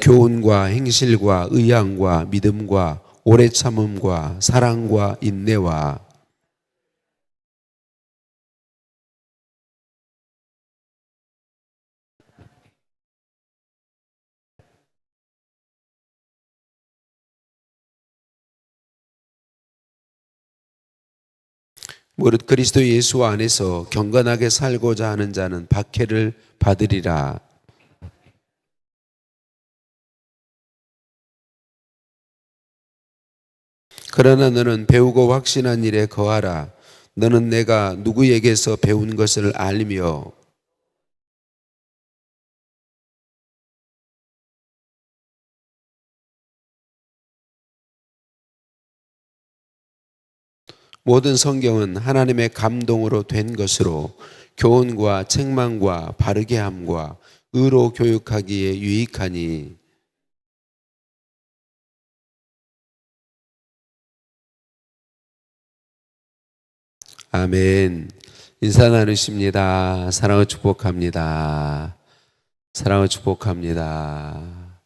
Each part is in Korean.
교훈과 행실과 의향과 믿음과 오래 참음과 사랑과 인내와 무릇 그리스도 예수 안에서 경건하게 살고자 하는 자는 박해를 받으리라. 그러나 너는 배우고 확신한 일에 거하라. 너는 내가 누구에게서 배운 것을 알며 모든 성경은 하나님의 감동으로 된 것으로 교훈과 책망과 바르게 함과 의로 교육하기에 유익하니. 아멘. 인사 나누십니다. 사랑을 축복합니다. 사랑을 축복합니다.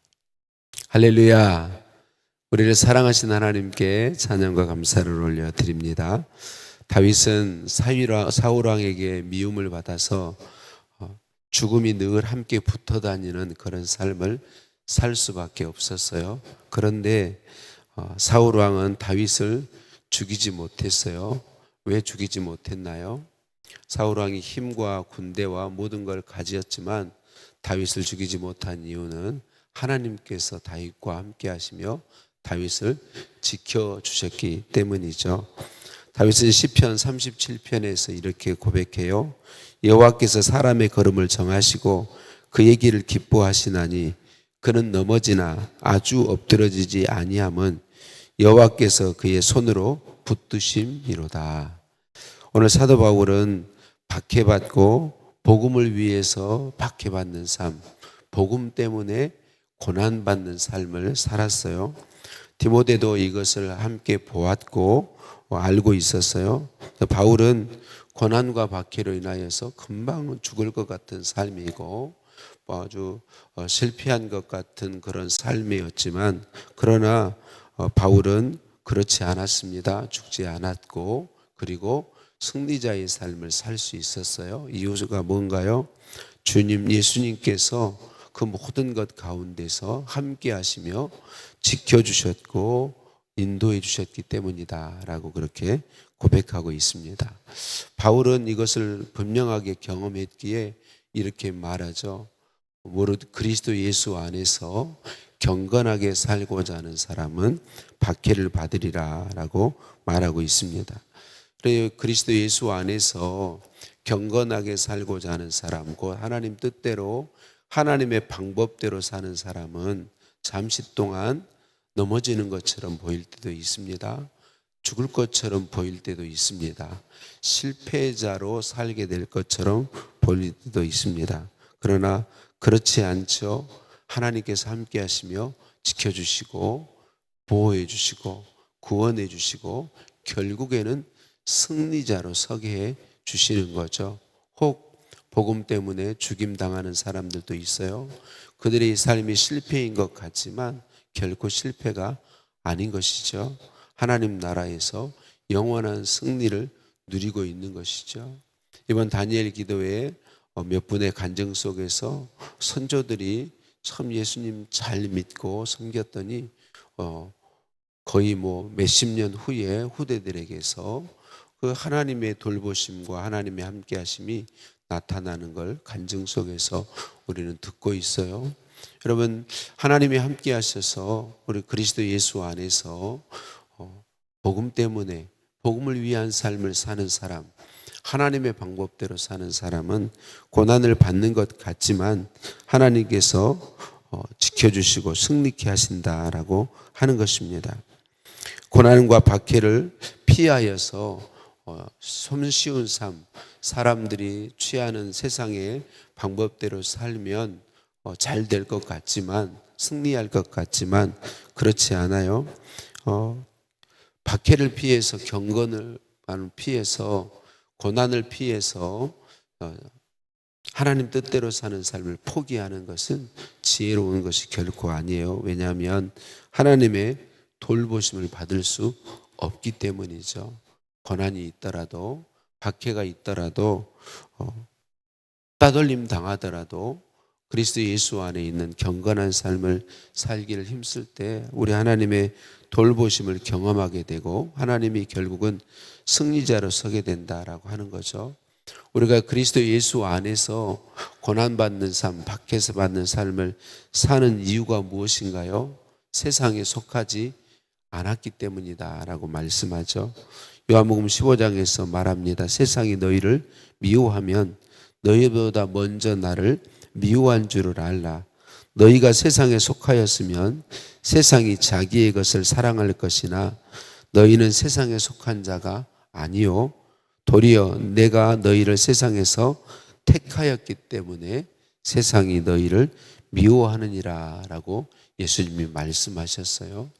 할렐루야. 우리를 사랑하신 하나님께 찬양과 감사를 올려드립니다. 다윗은 사울왕에게 미움을 받아서 죽음이 늘 함께 붙어 다니는 그런 삶을 살 수밖에 없었어요. 그런데 사울왕은 다윗을 죽이지 못했어요. 왜 죽이지 못했나요? 사울왕이 힘과 군대와 모든 걸 가지었지만 다윗을 죽이지 못한 이유는 하나님께서 다윗과 함께 하시며 다윗을 지켜주셨기 때문이죠. 다윗은 시편 37편에서 이렇게 고백해요. 여호와께서 사람의 걸음을 정하시고 그의 길을 기뻐하시나니 그는 넘어지나 아주 엎드러지지 아니함은 여호와께서 그의 손으로 붙드심이로다. 오늘 사도 바울은 박해받고 복음을 위해서 박해받는 삶, 복음 때문에 고난받는 삶을 살았어요. 디모데도 이것을 함께 보았고 알고 있었어요. 바울은 고난과 박해로 인하여서 금방 죽을 것 같은 삶이고 아주 실패한 것 같은 그런 삶이었지만 그러나 바울은 그렇지 않았습니다. 죽지 않았고 그리고 승리자의 삶을 살 수 있었어요. 이유가 뭔가요? 주님 예수님께서 그 모든 것 가운데서 함께 하시며 지켜주셨고 인도해 주셨기 때문이다 라고 그렇게 고백하고 있습니다. 바울은 이것을 분명하게 경험했기에 이렇게 말하죠. 무릇 그리스도 예수 안에서 경건하게 살고자 하는 사람은 박해를 받으리라 라고 말하고 있습니다. 그리스도 예수 안에서 경건하게 살고자 하는 사람, 곧 하나님 뜻대로 하나님의 방법대로 사는 사람은 잠시 동안 넘어지는 것처럼 보일 때도 있습니다. 죽을 것처럼 보일 때도 있습니다. 실패자로 살게 될 것처럼 보일 때도 있습니다. 그러나 그렇지 않죠. 하나님께서 함께 하시며 지켜주시고 보호해 주시고 구원해 주시고 결국에는 승리자로 서게 해 주시는 거죠. 혹 복음 때문에 죽임당하는 사람들도 있어요. 그들의 삶이 실패인 것 같지만 결코 실패가 아닌 것이죠. 하나님 나라에서 영원한 승리를 누리고 있는 것이죠. 이번 다니엘 기도회 몇 분의 간증 속에서 선조들이 참 예수님 잘 믿고 섬겼더니 거의 몇십 년 후에 후대들에게서 그 하나님의 돌보심과 하나님의 함께하심이 나타나는 걸 간증 속에서 우리는 듣고 있어요. 여러분, 하나님이 함께 하셔서 우리 그리스도 예수 안에서 복음 때문에 복음을 위한 삶을 사는 사람, 하나님의 방법대로 사는 사람은 고난을 받는 것 같지만 하나님께서 지켜주시고 승리케 하신다라고 하는 것입니다. 고난과 박해를 피하여서 손쉬운 삶, 사람들이 취하는 세상의 방법대로 살면 잘 될 것 같지만 승리할 것 같지만 그렇지 않아요. 박해를 피해서 경건을 피해서 고난을 피해서 하나님 뜻대로 사는 삶을 포기하는 것은 지혜로운 것이 결코 아니에요. 왜냐하면 하나님의 돌보심을 받을 수 없기 때문이죠. 고난이 있더라도, 박해가 있더라도, 따돌림 당하더라도 그리스도 예수 안에 있는 경건한 삶을 살기를 힘쓸 때 우리 하나님의 돌보심을 경험하게 되고 하나님이 결국은 승리자로 서게 된다라고 하는 거죠. 우리가 그리스도 예수 안에서 고난받는 삶, 밖에서 받는 삶을 사는 이유가 무엇인가요? 세상에 속하지 않았기 때문이다 라고 말씀하죠. 요한복음 15장에서 말합니다. 세상이 너희를 미워하면 너희보다 먼저 나를 미워한 줄을 알라. 너희가 세상에 속하였으면 세상이 자기의 것을 사랑할 것이나 너희는 세상에 속한 자가 아니요 도리어 내가 너희를 세상에서 택하였기 때문에 세상이 너희를 미워하느니라 라고 예수님이 말씀하셨어요.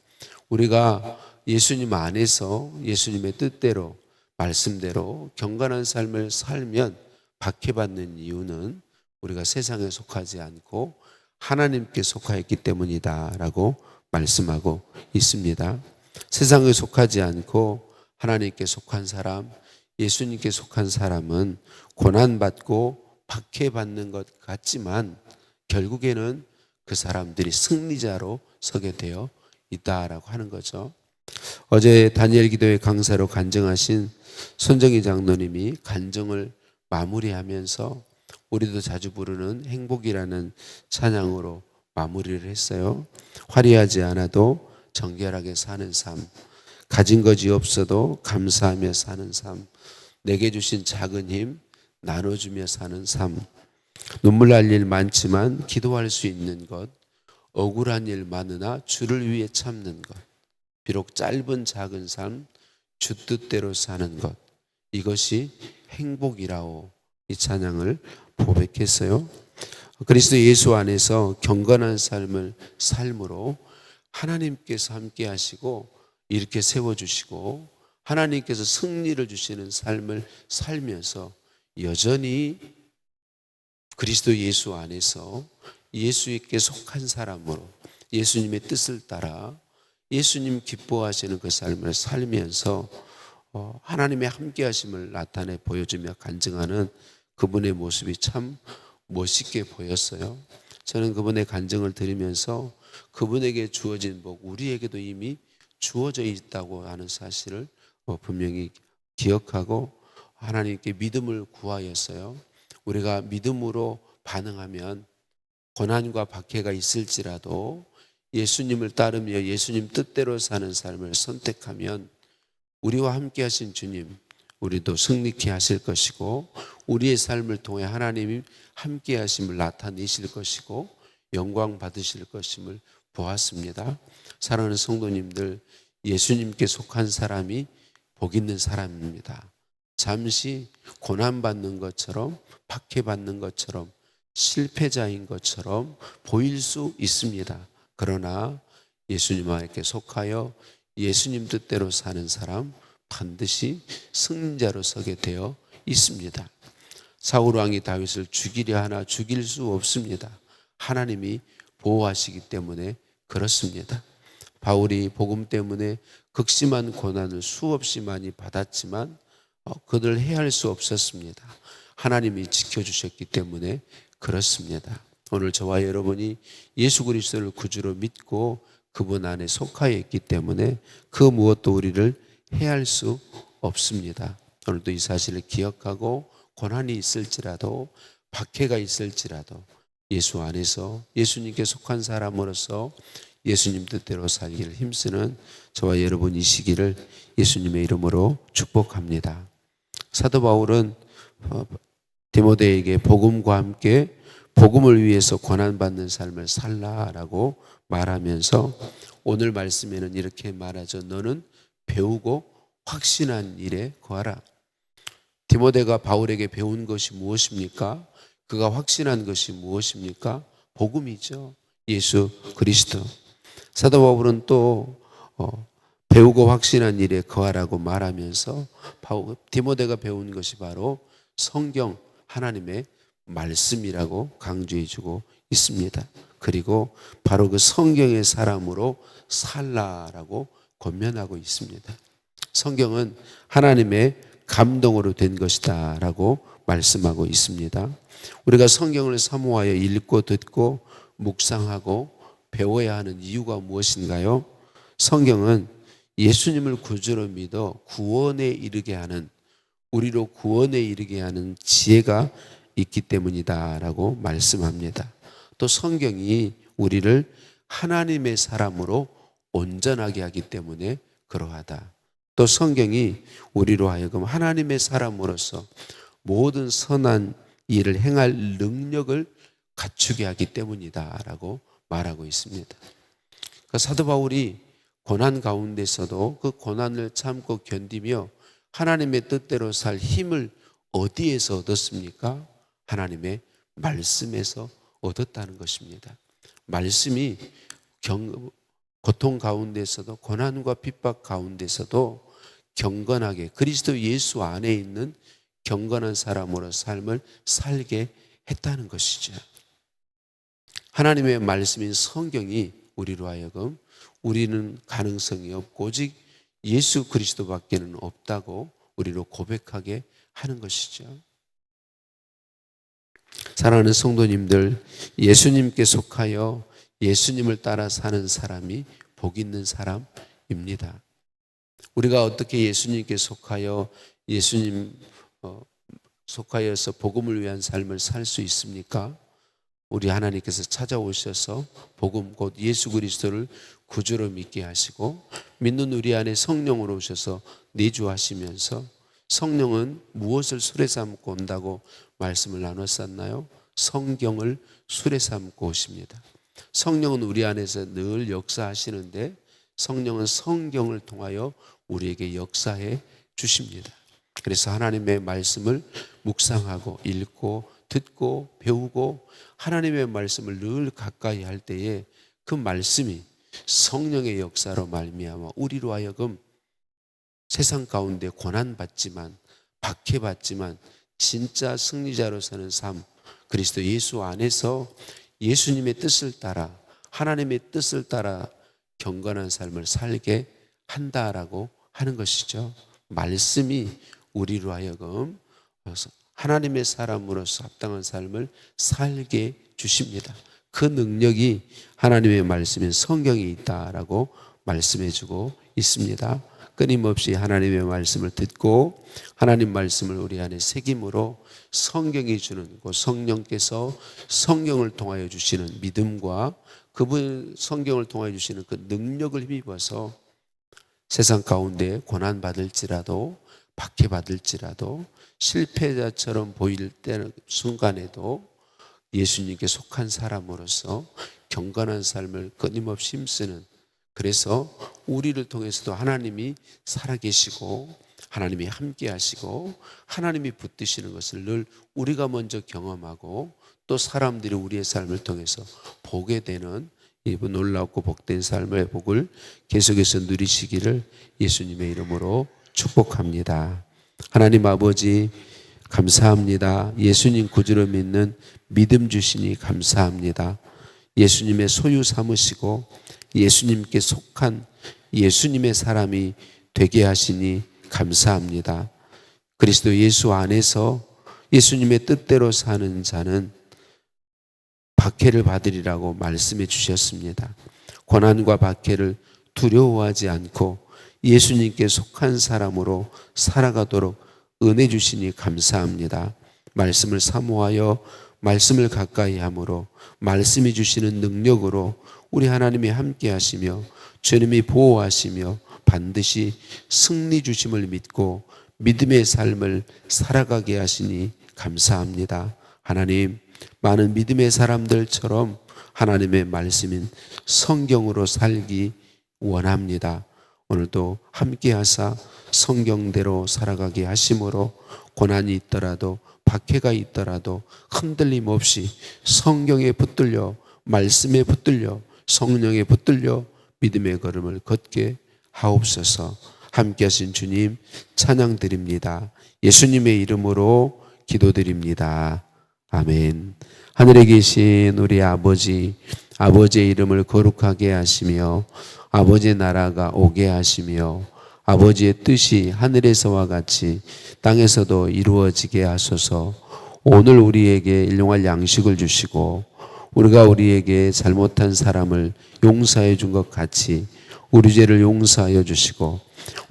우리가 예수님 안에서 예수님의 뜻대로 말씀대로 경건한 삶을 살면 박해받는 이유는 우리가 세상에 속하지 않고 하나님께 속하였기 때문이다 라고 말씀하고 있습니다. 세상에 속하지 않고 하나님께 속한 사람, 예수님께 속한 사람은 고난받고 박해받는 것 같지만 결국에는 그 사람들이 승리자로 서게 되어 있다라고 하는 거죠. 어제 다니엘 기도회 강사로 간증하신 손정희 장로님이 간증을 마무리하면서 우리도 자주 부르는 행복이라는 찬양으로 마무리를 했어요. 화려하지 않아도 정결하게 사는 삶, 가진 것이 없어도 감사하며 사는 삶, 내게 주신 작은 힘 나눠주며 사는 삶, 눈물 날 일 많지만 기도할 수 있는 것, 억울한 일 많으나 주를 위해 참는 것, 비록 짧은 작은 삶 주 뜻대로 사는 것, 이것이 행복이라오. 이 찬양을 고백했어요. 그리스도 예수 안에서 경건한 삶을 삶으로 하나님께서 함께 하시고 이렇게 세워주시고 하나님께서 승리를 주시는 삶을 살면서 여전히 그리스도 예수 안에서 예수께 속한 사람으로 예수님의 뜻을 따라 예수님 기뻐하시는 그 삶을 살면서 하나님의 함께 하심을 나타내 보여주며 간증하는 그분의 모습이 참 멋있게 보였어요. 저는 그분의 간증을 들으면서 그분에게 주어진 복, 우리에게도 이미 주어져 있다고 하는 사실을 분명히 기억하고 하나님께 믿음을 구하였어요. 우리가 믿음으로 반응하면 고난과 박해가 있을지라도 예수님을 따르며 예수님 뜻대로 사는 삶을 선택하면 우리와 함께 하신 주님, 우리도 승리케 하실 것이고 우리의 삶을 통해 하나님이 함께 하심을 나타내실 것이고 영광 받으실 것임을 보았습니다. 사랑하는 성도님들, 예수님께 속한 사람이 복 있는 사람입니다. 잠시 고난받는 것처럼 박해받는 것처럼 실패자인 것처럼 보일 수 있습니다. 그러나 예수님께 속하여 예수님 뜻대로 사는 사람 반드시 승리자로 서게 되어 있습니다. 사울 왕이 다윗을 죽이려 하나 죽일 수 없습니다. 하나님이 보호하시기 때문에 그렇습니다. 바울이 복음 때문에 극심한 고난을 수없이 많이 받았지만 그들 해할 수 없었습니다. 하나님이 지켜주셨기 때문에 그렇습니다. 오늘 저와 여러분이 예수 그리스도를 구주로 믿고 그분 안에 속하여 있기 때문에 그 무엇도 우리를 해할 수 없습니다. 오늘도 이 사실을 기억하고 고난이 있을지라도 박해가 있을지라도 예수 안에서 예수님께 속한 사람으로서 예수님 뜻대로 살기를 힘쓰는 저와 여러분 이 시기를 예수님의 이름으로 축복합니다. 사도 바울은 디모데에게 복음과 함께 복음을 위해서 고난받는 삶을 살라라고 말하면서 오늘 말씀에는 이렇게 말하죠. 너는 배우고 확신한 일에 거하라. 디모데가 바울에게 배운 것이 무엇입니까? 그가 확신한 것이 무엇입니까? 복음이죠. 예수 그리스도. 사도 바울은 또 배우고 확신한 일에 거하라고 말하면서 디모데가 배운 것이 바로 성경 하나님의 말씀이라고 강조해 주고 있습니다. 그리고 바로 그 성경의 사람으로 살라라고 권면하고 있습니다. 성경은 하나님의 감동으로 된 것이다 라고 말씀하고 있습니다. 우리가 성경을 사모하여 읽고 듣고 묵상하고 배워야 하는 이유가 무엇인가요? 성경은 예수님을 구주로 믿어 구원에 이르게 하는, 우리로 구원에 이르게 하는 지혜가 있기 때문이다 라고 말씀합니다. 또 성경이 우리를 하나님의 사람으로 온전하게 하기 때문에 그러하다. 또 성경이 우리로 하여금 하나님의 사람으로서 모든 선한 일을 행할 능력을 갖추게 하기 때문이다 라고 말하고 있습니다. 그러니까 사도 바울이 고난 가운데서도 그 고난을 참고 견디며 하나님의 뜻대로 살 힘을 어디에서 얻었습니까? 하나님의 말씀에서 얻었다는 것입니다. 말씀이 고통 가운데서도, 고난과 핍박 가운데서도 경건하게 그리스도 예수 안에 있는 경건한 사람으로 삶을 살게 했다는 것이죠. 하나님의 말씀인 성경이 우리로 하여금 우리는 가능성이 없고 오직 예수 그리스도밖에는 없다고 우리로 고백하게 하는 것이죠. 사랑하는 성도님들, 예수님께 속하여 예수님을 따라 사는 사람이 복 있는 사람입니다. 우리가 어떻게 예수님께 속하여 예수님 속하여서 복음을 위한 삶을 살 수 있습니까? 우리 하나님께서 찾아오셔서 복음 곧 예수 그리스도를 구주로 믿게 하시고 믿는 우리 안에 성령으로 오셔서 내주하시면서, 성령은 무엇을 술에 삼고 온다고 말씀을 나눴었나요? 성경을 술에 삼고 오십니다. 성령은 우리 안에서 늘 역사하시는데 성령은 성경을 통하여 우리에게 역사해 주십니다. 그래서 하나님의 말씀을 묵상하고 읽고 듣고 배우고 하나님의 말씀을 늘 가까이 할 때에 그 말씀이 성령의 역사로 말미암아 우리로 하여금 세상 가운데 고난받지만, 박해받지만 진짜 승리자로 사는 삶, 그리스도 예수 안에서 예수님의 뜻을 따라, 하나님의 뜻을 따라 경건한 삶을 살게 한다라고 하는 것이죠. 말씀이 우리로 하여금 하나님의 사람으로서 합당한 삶을 살게 주십니다. 그 능력이 하나님의 말씀인 성경에 있다라고 말씀해주고 있습니다. 끊임없이 하나님의 말씀을 듣고 하나님 말씀을 우리 안에 새김으로 성경이 주는, 그 성령께서 성경을 통하여 주시는 믿음과 그분 성경을 통하여 주시는 그 능력을 힘입어서 세상 가운데 고난받을지라도, 박해받을지라도, 실패자처럼 보일 때는 순간에도 예수님께 속한 사람으로서 경건한 삶을 끊임없이 힘쓰는, 그래서 우리를 통해서도 하나님이 살아계시고 하나님이 함께 하시고 하나님이 붙드시는 것을 늘 우리가 먼저 경험하고 또 사람들이 우리의 삶을 통해서 보게 되는 이 놀랍고 복된 삶의 복을 계속해서 누리시기를 예수님의 이름으로 축복합니다. 하나님 아버지 감사합니다. 예수님 구주로 믿는 믿음 주시니 감사합니다. 예수님의 소유 삼으시고 예수님께 속한 예수님의 사람이 되게 하시니 감사합니다. 그리스도 예수 안에서 예수님의 뜻대로 사는 자는 박해를 받으리라고 말씀해 주셨습니다. 고난과 박해를 두려워하지 않고 예수님께 속한 사람으로 살아가도록 은혜 주시니 감사합니다. 말씀을 사모하여 말씀을 가까이 함으로 말씀이 주시는 능력으로 우리 하나님이 함께 하시며 주님이 보호하시며 반드시 승리 주심을 믿고 믿음의 삶을 살아가게 하시니 감사합니다. 하나님, 많은 믿음의 사람들처럼 하나님의 말씀인 성경으로 살기 원합니다. 오늘도 함께 하사 성경대로 살아가게 하심으로 고난이 있더라도 박해가 있더라도 흔들림 없이 성경에 붙들려, 말씀에 붙들려, 성령에 붙들려 믿음의 걸음을 걷게 하옵소서. 함께 하신 주님 찬양 드립니다. 예수님의 이름으로 기도드립니다. 아멘. 하늘에 계신 우리 아버지, 아버지의 이름을 거룩하게 하시며 아버지의 나라가 오게 하시며 아버지의 뜻이 하늘에서와 같이 땅에서도 이루어지게 하소서. 오늘 우리에게 일용할 양식을 주시고 우리가 우리에게 잘못한 사람을 용서해 준 것 같이 우리 죄를 용서하여 주시고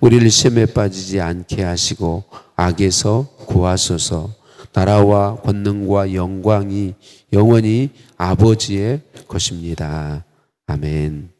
우리를 시험에 빠지지 않게 하시고 악에서 구하소서. 나라와 권능과 영광이 영원히 아버지의 것입니다. 아멘.